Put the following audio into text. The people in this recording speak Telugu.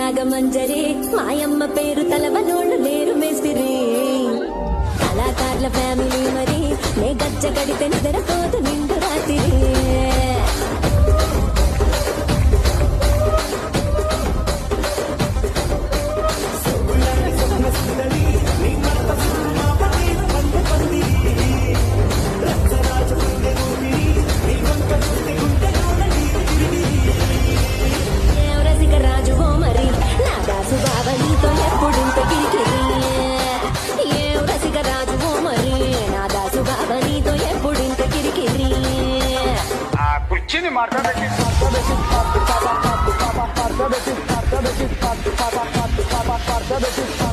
నాగమంజరి మాయమ్మ పేరు తలవనోళ్ళు లేరు మేస్తిరి కళాకారుల ఫ్యామిలీ మరి నే గజ్జ కడితే నిద్రపోతు నిండు రాత్రి కుర్చీని మార్చబెట్టి మార్చబెట్టి